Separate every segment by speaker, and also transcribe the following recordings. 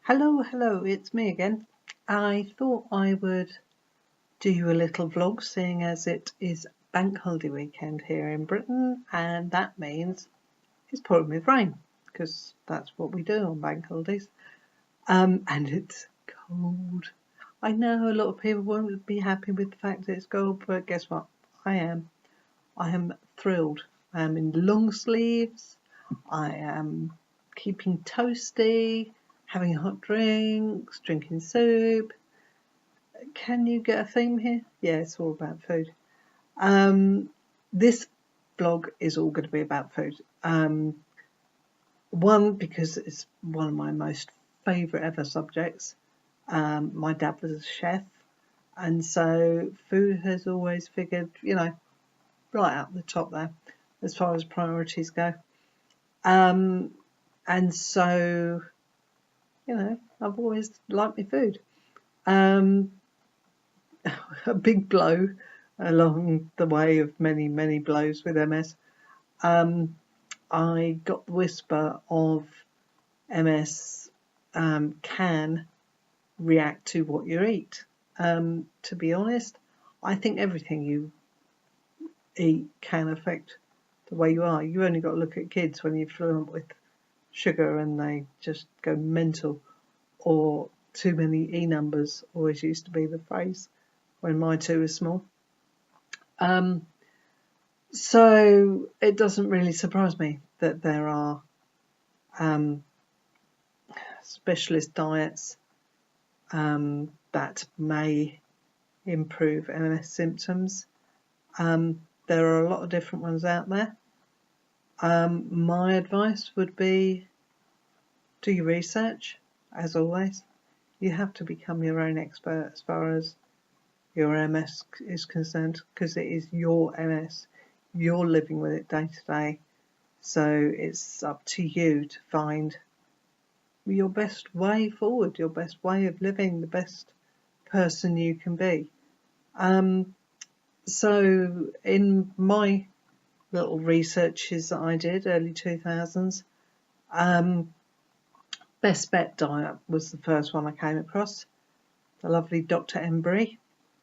Speaker 1: Hello, it's me again. I thought I would do you a little vlog, seeing as it is bank holiday weekend here in Britain, and that means it's pouring with rain, because that's what we do on bank holidays. And it's cold. I know a lot of people won't be happy with the fact that it's cold, but guess what? I am. I am thrilled. I am in long sleeves. I am keeping toasty, having hot drinks, drinking soup. Can you get a theme here? Yeah, it's all about food. This vlog is all going to be about food. One, because it's one of my most favourite ever subjects. My dad was a chef, and so food has always figured, right up the top there as far as priorities go. And so, I've always liked my food. A big blow along the way of many, many blows with MS. I got the whisper of MS can react to what you eat. To be honest, I think everything you eat can affect the way you are. You only got to look at kids when you fill them with sugar and they just go mental, or too many E numbers always used to be the phrase when my two were small. So it doesn't really surprise me that there are specialist diets that may improve MS symptoms. There are a lot of different ones out there. My advice would be, do your research, as always. You have to become your own expert as far as your MS is concerned, because it is your MS. You're living with it day to day. So it's up to you to find your best way forward, your best way of living, the best person you can be. So in my little researches that I did, early 2000s, Best Bet diet was the first one I came across. The lovely Dr. Embry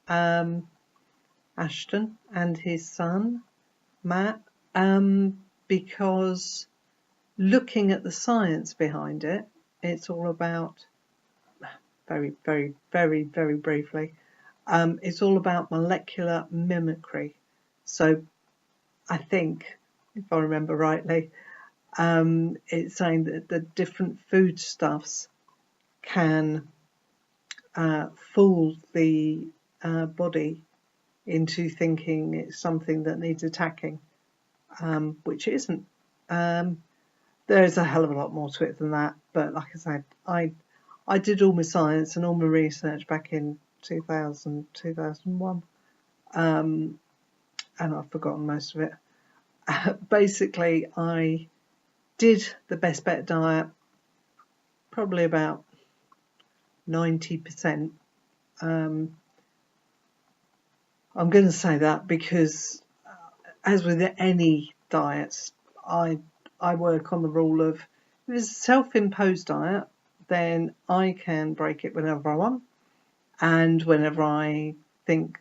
Speaker 1: Ashton and his son, Matt, because looking at the science behind it, it's all about, very, very, very, very briefly, it's all about molecular mimicry. So I think, if I remember rightly, it's saying that the different foodstuffs can fool the body into thinking it's something that needs attacking, which it isn't. There's a hell of a lot more to it than that, but like I said, I did all my science and all my research back in 2000, 2001, and I've forgotten most of it. Basically, I did the Best Bet diet probably about 90%. I'm going to say that because, as with any diets, I work on the rule of, if it's a self-imposed diet, then I can break it whenever I want, and whenever I think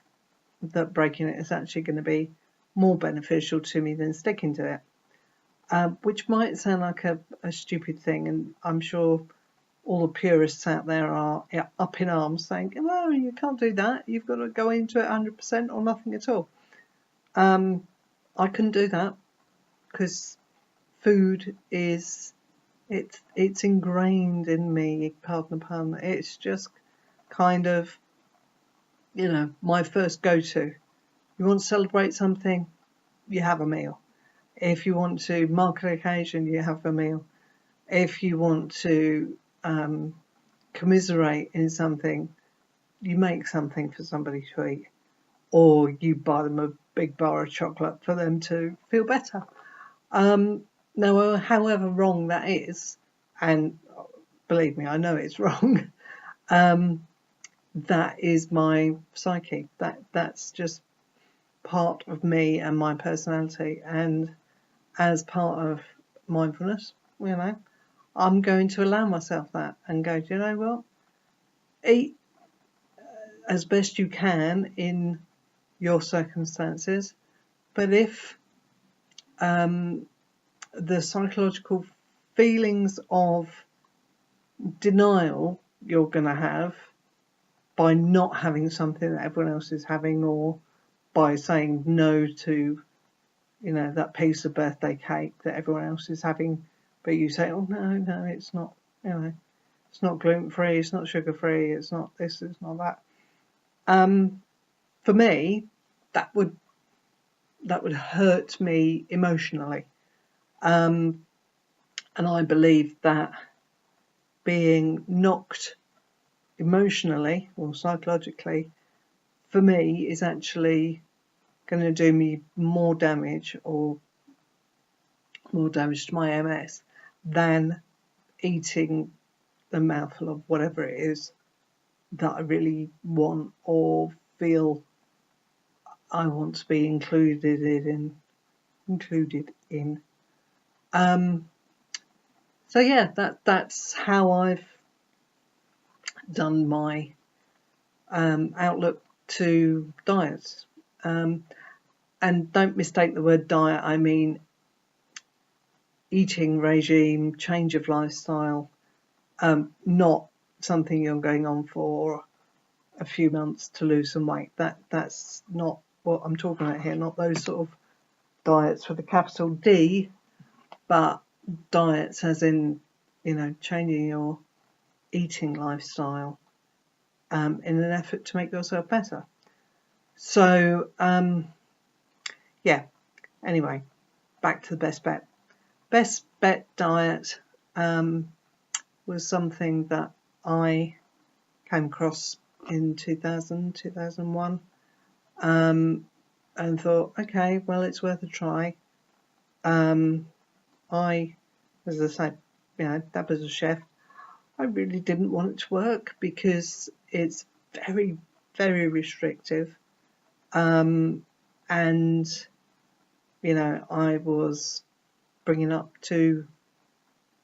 Speaker 1: that breaking it is actually going to be more beneficial to me than sticking to it. Which might sound like a stupid thing, and I'm sure all the purists out there are up in arms saying, well, you can't do that, you've got to go into it 100% or nothing at all. I couldn't do that, because food is, it's ingrained in me, pardon the pun. It's just kind of, my first go-to. You want to celebrate something, you have a meal. If you want to mark an occasion, you have a meal. If you want to commiserate in something, you make something for somebody to eat, or you buy them a big bar of chocolate for them to feel better. Now, however wrong that is, and believe me, I know it's wrong, that is my psyche. That's just part of me and my personality, and as part of mindfulness, I'm going to allow myself that and go, do you know what? Eat as best you can in your circumstances. But if the psychological feelings of denial you're going to have by not having something that everyone else is having, or by saying no to, that piece of birthday cake that everyone else is having, but you say, oh no, it's not, it's not gluten free, it's not sugar free, it's not this, it's not that. For me, that would hurt me emotionally, and I believe that being knocked emotionally or psychologically, for me, is actually going to do me more damage, or more damage to my MS, than eating a mouthful of whatever it is that I really want or feel I want to be included in. So yeah, that's how I've done my outlook to diets. And don't mistake the word diet, I mean eating regime, change of lifestyle, not something you're going on for a few months to lose some weight. That's not what I'm talking about here, not those sort of diets with a capital D, but diets as in, changing your eating lifestyle in an effort to make yourself better. So, yeah, anyway, back to the best bet. Best bet diet was something that I came across in 2000, 2001, and thought, okay, well, it's worth a try. I, as I say, that was a chef. I really didn't want it to work because it's very, very restrictive. And, I was bringing up two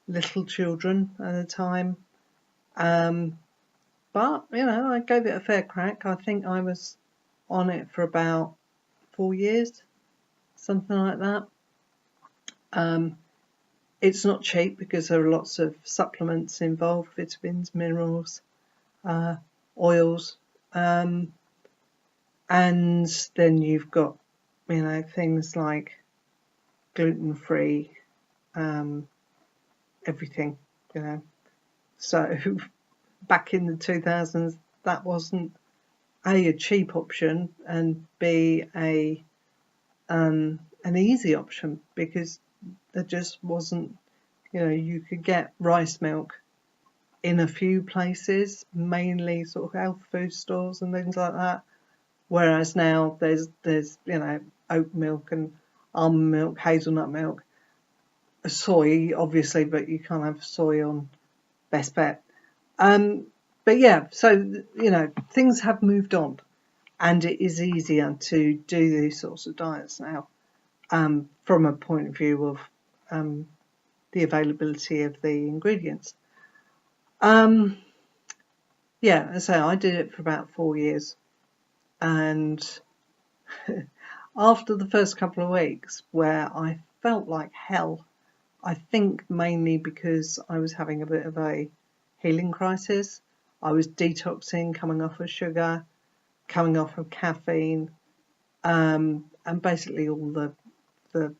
Speaker 1: little children at the time. But, I gave it a fair crack. I think I was on it for about 4 years, something like that. It's not cheap because there are lots of supplements involved, vitamins, minerals, oils, and then you've got, things like gluten-free, everything, So back in the 2000s, that wasn't A, a cheap option, and B, an easy option, because there just wasn't, you could get rice milk in a few places, mainly sort of health food stores and things like that. Whereas now there's oat milk and almond milk, hazelnut milk, soy obviously, but you can't have soy on Best Bet. But yeah, so things have moved on, and it is easier to do these sorts of diets now, from a point of view of the availability of the ingredients. Yeah, as I say, I did it for about 4 years, and after the first couple of weeks, where I felt like hell, I think mainly because I was having a bit of a healing crisis. I was detoxing, coming off of sugar, coming off of caffeine, and basically all the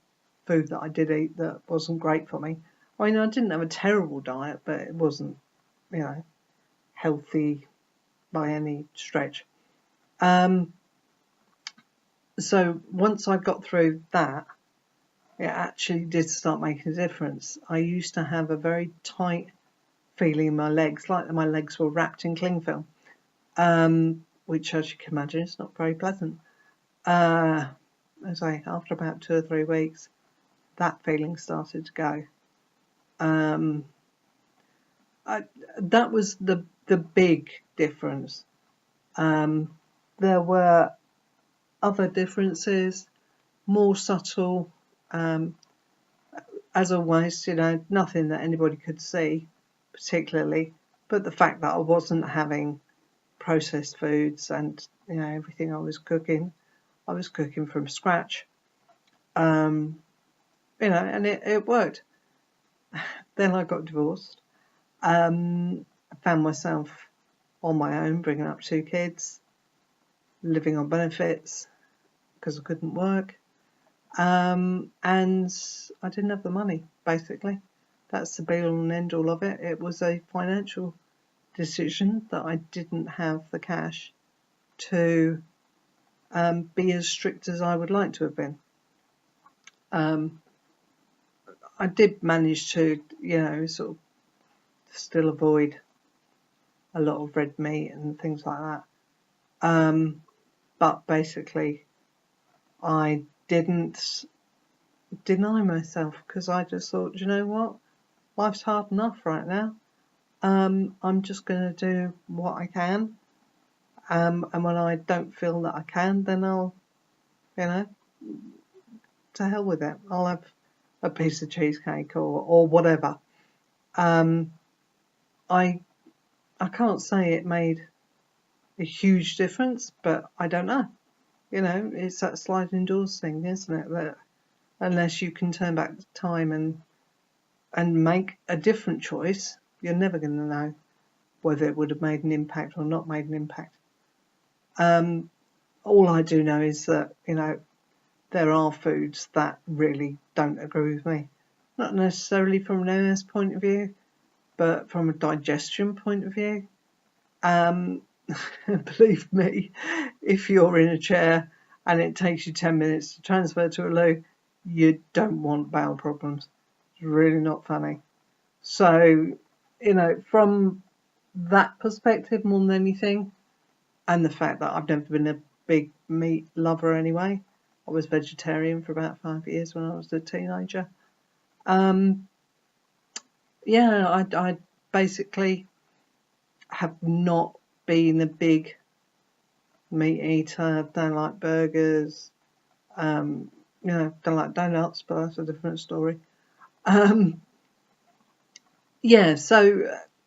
Speaker 1: food that I did eat that wasn't great for me. I mean, I didn't have a terrible diet, but it wasn't, healthy by any stretch. So once I got through that, it actually did start making a difference. I used to have a very tight feeling in my legs, like my legs were wrapped in cling film, which, as you can imagine, is not very pleasant. As I say, after about 2 or 3 weeks, that feeling started to go. That was the big difference. There were other differences, more subtle, as always, nothing that anybody could see particularly, but the fact that I wasn't having processed foods and everything I was cooking from scratch. And it worked. Then I got divorced. I found myself on my own, bringing up 2 kids, living on benefits because I couldn't work. And I didn't have the money, basically. That's the be all and end all of it. It was a financial decision that I didn't have the cash to be as strict as I would like to have been. I did manage to, sort of still avoid a lot of red meat and things like that. But basically, I didn't deny myself because I just thought, you know what? Life's hard enough right now. I'm just going to do what I can. And when I don't feel that I can, then I'll, to hell with it. I'll have a piece of cheesecake or whatever. I can't say it made a huge difference, but I don't know. It's that sliding doors thing, isn't it? That unless you can turn back time and make a different choice, you're never going to know whether it would have made an impact or not made an impact. All I do know is that, there are foods that really don't agree with me. Not necessarily from an MS point of view, but from a digestion point of view. Believe me, if you're in a chair and it takes you 10 minutes to transfer to a loo, you don't want bowel problems. It's really not funny. So, from that perspective more than anything, and the fact that I've never been a big meat lover anyway. I was vegetarian for about 5 years when I was a teenager. I basically have not been a big meat eater. Don't like burgers. Don't like donuts, but that's a different story. So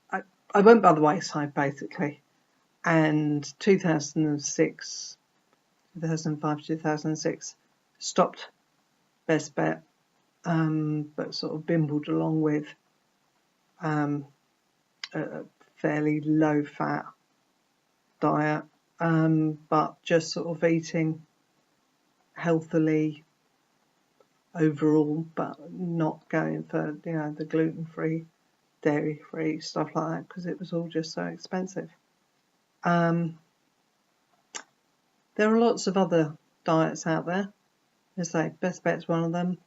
Speaker 1: I went by the wayside basically. And 2005, 2006, stopped Best Bet, but sort of bimbled along with a fairly low-fat diet, but just sort of eating healthily overall, but not going for, the gluten-free, dairy-free stuff like that because it was all just so expensive. There are lots of other diets out there. As I say, Best Bet's one of them.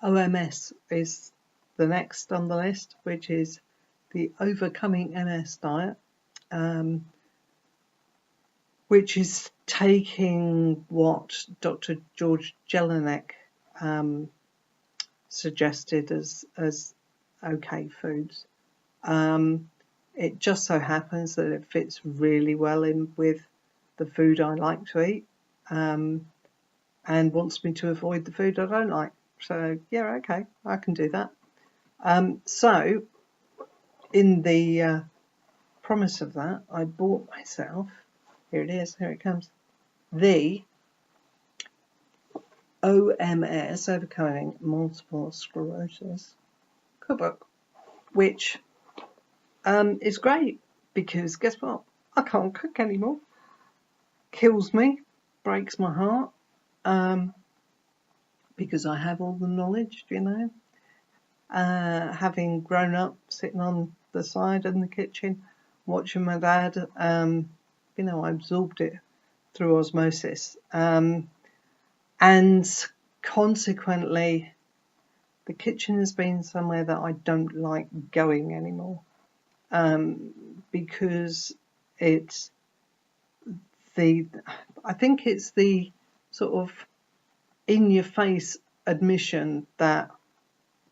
Speaker 1: OMS is the next on the list, which is the Overcoming MS diet, which is taking what Dr. George Jelinek suggested as okay foods. It just so happens that it fits really well in with the food I like to eat, and wants me to avoid the food I don't like. So yeah, okay, I can do that. So in the promise of that, I bought myself, here it comes, the OMS, Overcoming Multiple Sclerosis cookbook, which is great because guess what? I can't cook anymore. Kills me, breaks my heart, because I have all the knowledge, having grown up sitting on the side in the kitchen watching my dad, I absorbed it through osmosis, and consequently the kitchen has been somewhere that I don't like going anymore, because I think it's the sort of in your face admission that,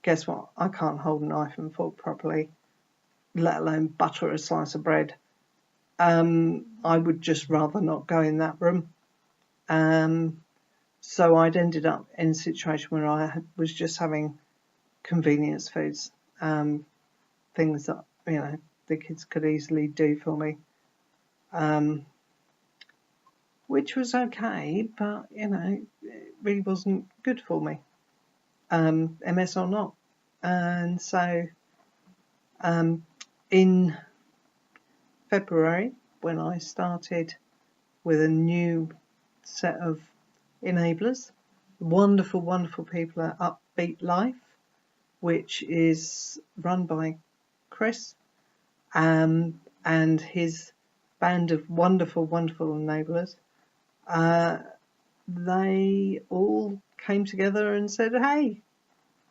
Speaker 1: guess what, I can't hold a knife and fork properly, let alone butter a slice of bread. I would just rather not go in that room. So I'd ended up in a situation where I was just having convenience foods, things that, the kids could easily do for me, which was okay, but, it really wasn't good for me, MS or not. And so in February, when I started with a new set of enablers, wonderful, wonderful people at Upbeat Life, which is run by Chris, and his band of wonderful, wonderful enablers, they all came together and said, hey,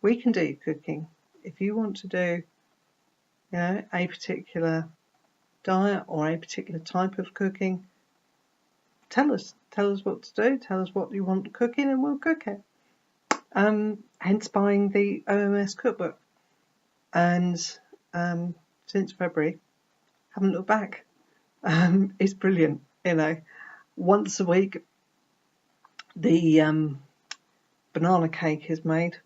Speaker 1: we can do cooking. If you want to do, a particular diet or a particular type of cooking, tell us what to do, tell us what you want cooking, and we'll cook it. Hence buying the OMS cookbook. And since February, haven't looked back. It's brilliant, Once a week, the banana cake is made.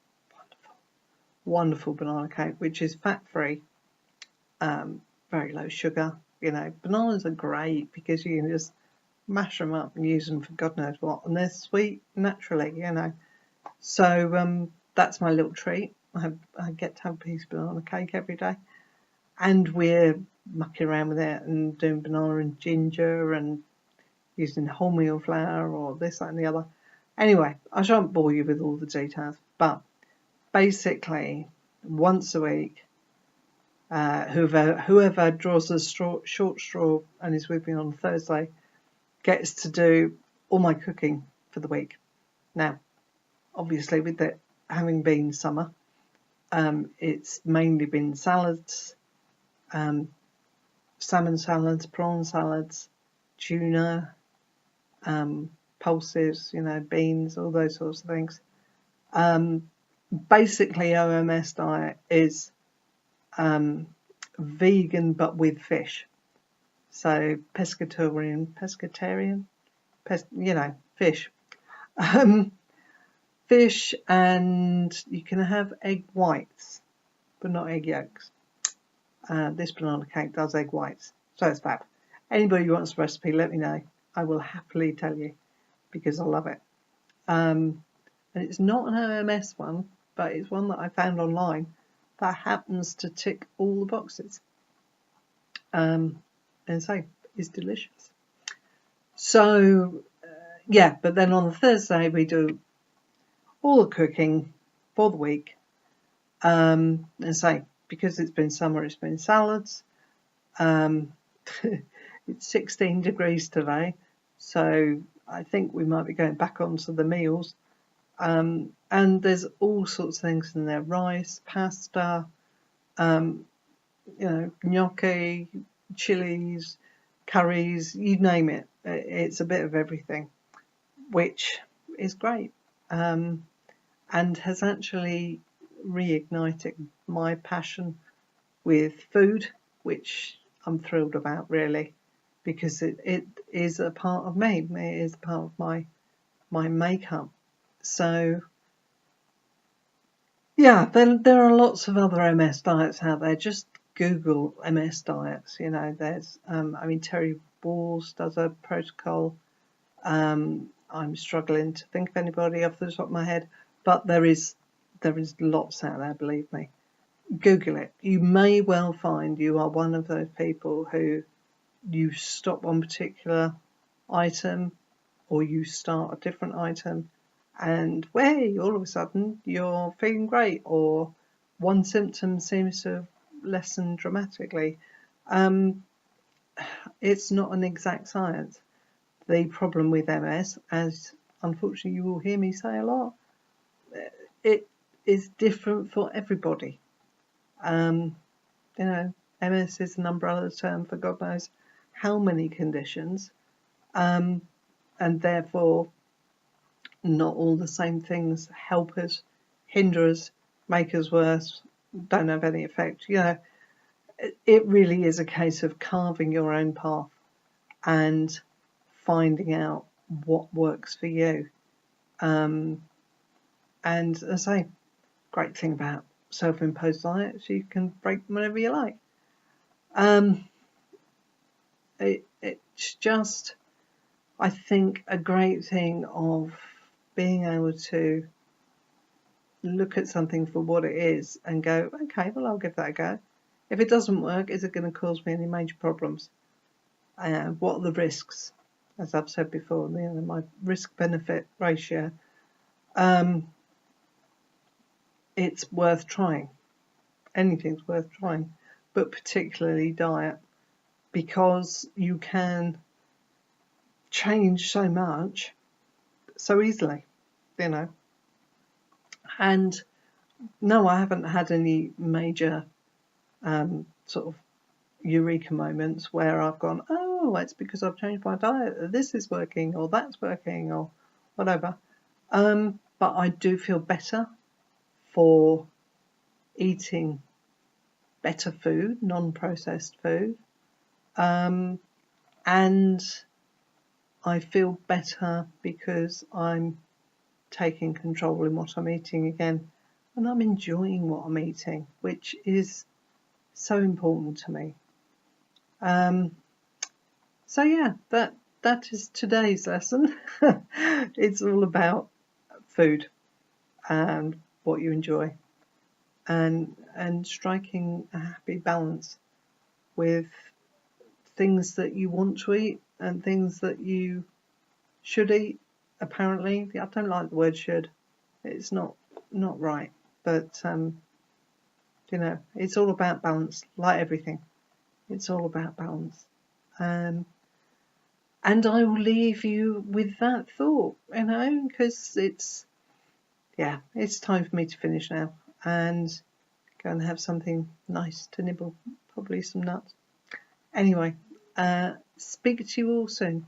Speaker 1: Wonderful banana cake, which is fat-free, very low sugar. Bananas are great because you can just mash them up and use them for God knows what, and they're sweet naturally, So that's my little treat. I get to have a piece of banana cake every day, and we're mucking around with it and doing banana and ginger and using wholemeal flour or this, that and the other. Anyway, I shan't bore you with all the details, but basically once a week, whoever draws the short straw and is with me on Thursday gets to do all my cooking for the week. Now, obviously, with it having been summer, it's mainly been salads, salmon salads, prawn salads, tuna, pulses, beans, all those sorts of things. Basically, OMS diet is vegan but with fish. So pescatarian, fish. Fish, and you can have egg whites, but not egg yolks. This banana cake does egg whites, so it's fab. Anybody who wants the recipe, let me know. I will happily tell you because I love it. And it's not an OMS one, but it's one that I found online that happens to tick all the boxes. And so it's delicious. So, but then on the Thursday we do all the cooking for the week. And so, because it's been summer, it's been salads. It's 16 degrees today, so I think we might be going back onto the meals. And there's all sorts of things in there: rice, pasta, gnocchi, chilies, curries, you name it. It's a bit of everything, which is great, and has actually reignited my passion with food, which I'm thrilled about, really, because it is a part of me. It is part of my makeup. So, yeah, there are lots of other MS diets out there. Just Google MS diets. There's, Terry Wahls does a protocol. I'm struggling to think of anybody off the top of my head, but there is lots out there, believe me. Google it. You may well find you are one of those people who you stop one particular item or you start a different item and all of a sudden you're feeling great, or one symptom seems to have lessened dramatically. It's not an exact science. The problem with MS, as unfortunately you will hear me say a lot, it is different for everybody. MS is an umbrella term for God knows how many conditions, and therefore not all the same things help us, hinder us, make us worse, don't have any effect. It really is a case of carving your own path and finding out what works for you. And as I say, great thing about self-imposed diets, you can break them whenever you like. It's just, I think, a great thing of being able to look at something for what it is and go, okay, well, I'll give that a go. If it doesn't work, is it going to cause me any major problems? What are the risks? As I've said before, my risk-benefit ratio. It's worth trying. Anything's worth trying, but particularly diet, because you can change so much so easily, And no, I haven't had any major sort of eureka moments where I've gone, oh, it's because I've changed my diet, this is working or that's working or whatever. But I do feel better for eating better food, non-processed food, and I feel better because I'm taking control in what I'm eating again, and I'm enjoying what I'm eating, which is so important to me. So yeah, that is today's lesson. It's all about food and what you enjoy, and striking a happy balance with things that you want to eat and things that you should eat. Apparently, I don't like the word should. It's not right, but it's all about balance, like everything. It's all about balance. And I will leave you with that thought, because it's time for me to finish now and go and have something nice to nibble, probably some nuts. Anyway, speak to you all soon.